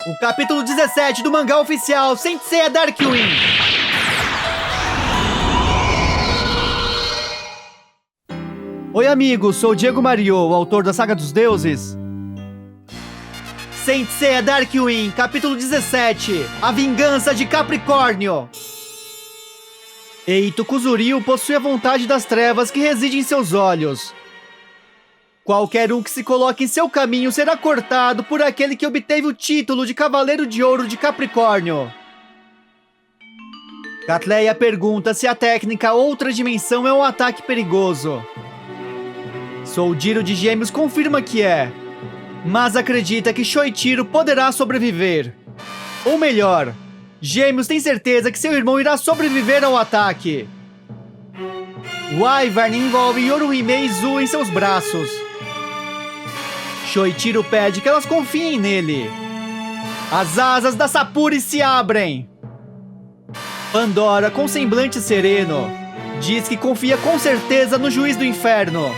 O capítulo 17 do mangá oficial Saint Seiya Darkwing. Oi amigos, sou o Diego Mario, o autor da Saga dos Deuses. Saint Seiya Darkwing, capítulo 17, A Vingança de Capricórnio. Eito Kuzuryu possui a vontade das trevas que reside em seus olhos. Qualquer um que se coloque em seu caminho será cortado por aquele que obteve o título de Cavaleiro de Ouro de Capricórnio. Catleia pergunta se a técnica Outra Dimensão é um ataque perigoso. Soujiro de Gêmeos confirma que é, mas acredita que Shoichiro poderá sobreviver. Ou melhor, Gêmeos tem certeza que seu irmão irá sobreviver ao ataque. Wyvern envolve Yoruhime e Zu em seus braços. Shoichiro pede que elas confiem nele. As asas da Sapuri se abrem. Pandora, com semblante sereno, diz que confia com certeza no Juiz do Inferno.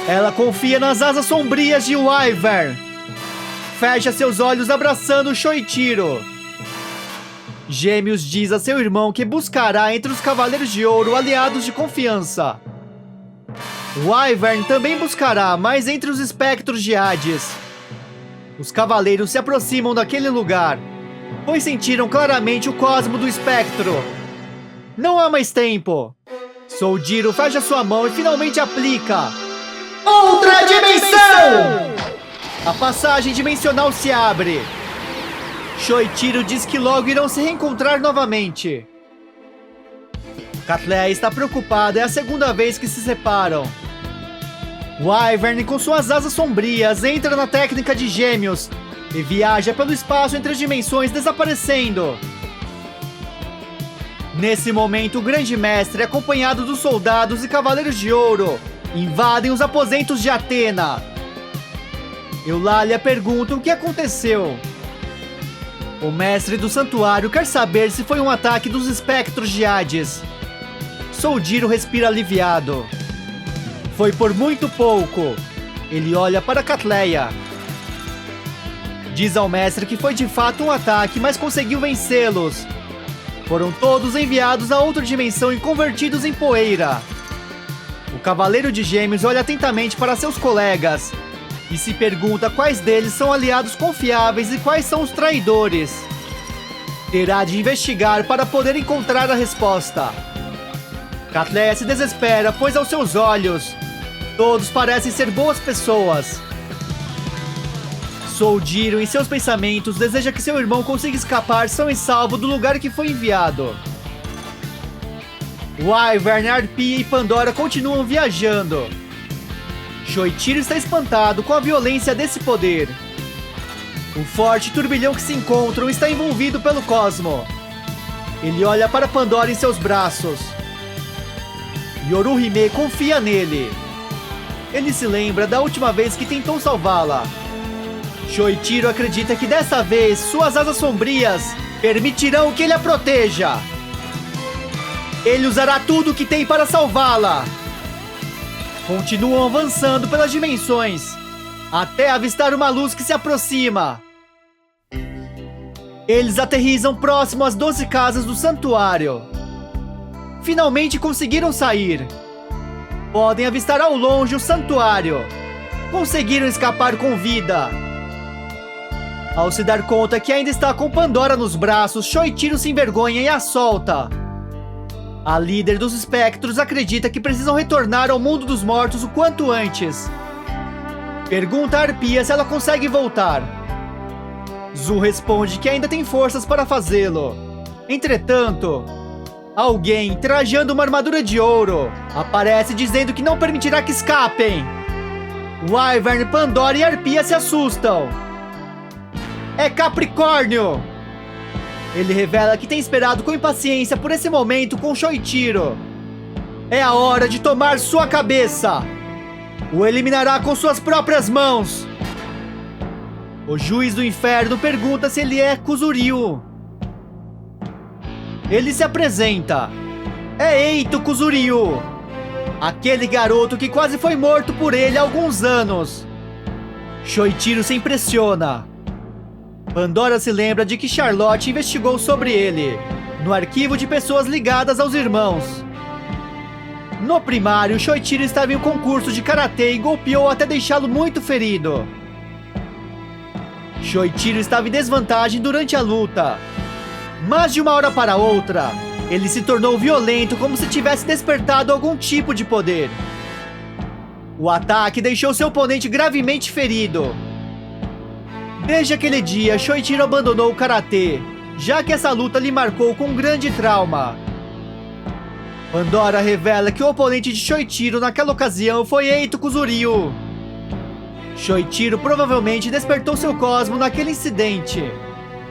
Ela confia nas asas sombrias de Wyvern. Fecha seus olhos abraçando Shoichiro. Gêmeos diz a seu irmão que buscará entre os Cavaleiros de Ouro aliados de confiança. Wyvern também buscará, mas entre os espectros de Hades. Os cavaleiros se aproximam daquele lugar, pois sentiram claramente o cosmo do espectro. Não há mais tempo. Soujiro fecha sua mão e finalmente aplica Outra Dimensão! A passagem dimensional se abre. Shoichiro diz que logo irão se reencontrar novamente. Catleia está preocupada, é a segunda vez que se separam. Wyvern, com suas asas sombrias, entra na técnica de Gêmeos e viaja pelo espaço entre as dimensões, desaparecendo. Nesse momento, o Grande Mestre, acompanhado dos soldados e Cavaleiros de Ouro, invadem os aposentos de Athena. Eulalia pergunta o que aconteceu. O mestre do santuário quer saber se foi um ataque dos espectros de Hades. Soujiro respira aliviado. Foi por muito pouco. Ele olha para Catleia. Diz ao mestre que foi de fato um ataque, mas conseguiu vencê-los. Foram todos enviados a outra dimensão e convertidos em poeira. O Cavaleiro de Gêmeos olha atentamente para seus colegas e se pergunta quais deles são aliados confiáveis e quais são os traidores. Terá de investigar para poder encontrar a resposta. Catleia se desespera, pois aos seus olhos todos parecem ser boas pessoas. Soujiro, em seus pensamentos, deseja que seu irmão consiga escapar são e salvo do lugar que foi enviado. Wyvern, Arpia e Pandora continuam viajando. Shoichiro está espantado com a violência desse poder. O forte turbilhão que se encontram está envolvido pelo cosmo. Ele olha para Pandora em seus braços. Yoruhime confia nele. Ele se lembra da última vez que tentou salvá-la. Shoichiro acredita que dessa vez suas asas sombrias permitirão que ele a proteja. Ele usará tudo o que tem para salvá-la. Continuam avançando pelas dimensões, até avistar uma luz que se aproxima. Eles aterrissam próximo às 12 casas do santuário. Finalmente conseguiram sair. Podem avistar ao longe o santuário. Conseguiram escapar com vida. Ao se dar conta que ainda está com Pandora nos braços, Shoichiro se envergonha e a solta. A líder dos espectros acredita que precisam retornar ao mundo dos mortos o quanto antes. Pergunta a Arpia se ela consegue voltar. Zu responde que ainda tem forças para fazê-lo. Entretanto, alguém, trajando uma armadura de ouro, aparece dizendo que não permitirá que escapem. Wyvern, Pandora e Arpia se assustam. É Capricórnio! Ele revela que tem esperado com impaciência por esse momento com Shoichiro. É a hora de tomar sua cabeça. O eliminará com suas próprias mãos. O Juiz do Inferno pergunta se ele é Kuzuryu. Ele se apresenta. É Eito Kuzuryu, aquele garoto que quase foi morto por ele há alguns anos. Shoichiro se impressiona. Pandora se lembra de que Charlotte investigou sobre ele, no arquivo de pessoas ligadas aos irmãos. No primário, Shoichiro estava em um concurso de karatê e golpeou até deixá-lo muito ferido. Shoichiro estava em desvantagem durante a luta, mas de uma hora para outra, ele se tornou violento como se tivesse despertado algum tipo de poder. O ataque deixou seu oponente gravemente ferido. Desde aquele dia, Shoichiro abandonou o karatê, já que essa luta lhe marcou com um grande trauma. Pandora revela que o oponente de Shoichiro naquela ocasião foi Eito Kuzuryu. Shoichiro provavelmente despertou seu cosmo naquele incidente,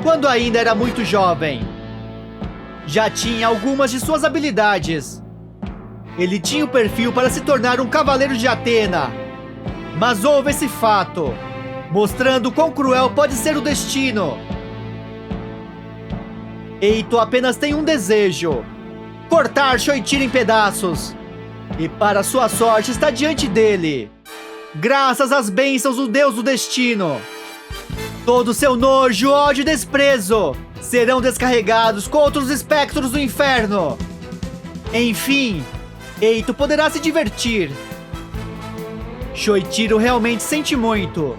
quando ainda era muito jovem. Já tinha algumas de suas habilidades. Ele tinha o perfil para se tornar um cavaleiro de Atena. Mas houve esse fato, mostrando quão cruel pode ser o destino. Eito apenas tem um desejo: cortar Shoichiro em pedaços. E para sua sorte está diante dele, graças às bênçãos do Deus do Destino. Todo seu nojo, ódio e desprezo serão descarregados contra os espectros do inferno. Enfim, Eito poderá se divertir. Shoichiro realmente sente muito.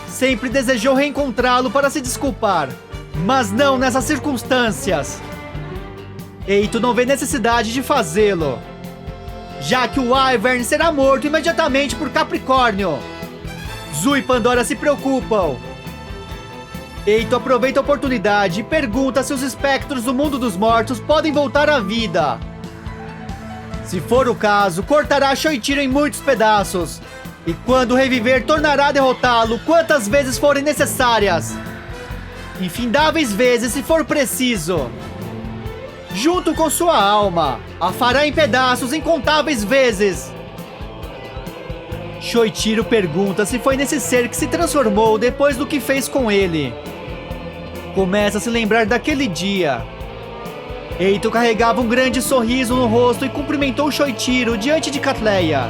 Sempre desejou reencontrá-lo para se desculpar, mas não nessas circunstâncias. Eito não vê necessidade de fazê-lo, já que o Wyvern será morto imediatamente por Capricórnio. Zu e Pandora se preocupam. Eito aproveita a oportunidade e pergunta se os espectros do mundo dos mortos podem voltar à vida. Se for o caso, cortará Shoichiro em muitos pedaços, e quando reviver, tornará a derrotá-lo quantas vezes forem necessárias. Infindáveis vezes se for preciso. Junto com sua alma, a fará em pedaços incontáveis vezes. Shoichiro pergunta se foi nesse ser que se transformou depois do que fez com ele. Começa a se lembrar daquele dia. Eito carregava um grande sorriso no rosto e cumprimentou Shoichiro diante de Catleia.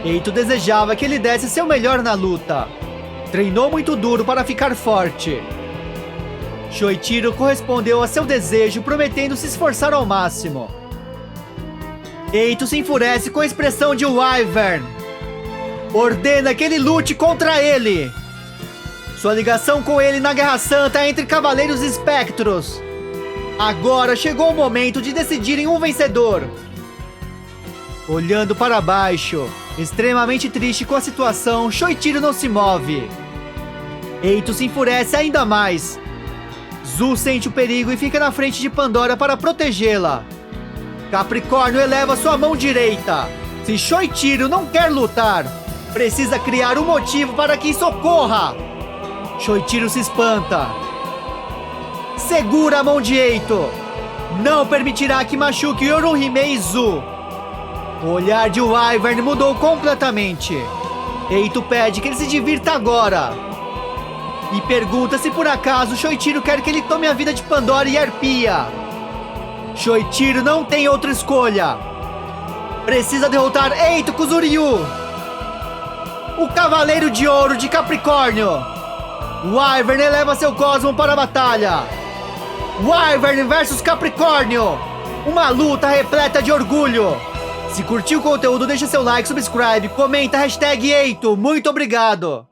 Eito desejava que ele desse seu melhor na luta. Treinou muito duro para ficar forte. Shoichiro correspondeu a seu desejo, prometendo se esforçar ao máximo. Eito se enfurece com a expressão de Wyvern. Ordena que ele lute contra ele. Sua ligação com ele na Guerra Santa é entre Cavaleiros e Espectros. Agora chegou o momento de decidirem um vencedor. Olhando para baixo, extremamente triste com a situação, Shoichiro não se move. Eito se enfurece ainda mais. Zu sente o perigo e fica na frente de Pandora para protegê-la. Capricórnio eleva sua mão direita. Se Shoichiro não quer lutar, precisa criar um motivo para que isso ocorra. Shoichiro se espanta. Segura a mão de Eito. Não permitirá que machuque Yoruhime e Zu. O olhar de Wyvern mudou completamente. Eito pede que ele se divirta agora. E pergunta se por acaso Shoichiro quer que ele tome a vida de Pandora e Arpia. Shoichiro não tem outra escolha. Precisa derrotar Eito Kuzuryu, o Cavaleiro de Ouro de Capricórnio. Wyvern eleva seu cosmo para a batalha. Wyvern versus Capricórnio. Uma luta repleta de orgulho. Se curtiu o conteúdo, deixa seu like, subscribe, comenta, #Eito. Muito obrigado.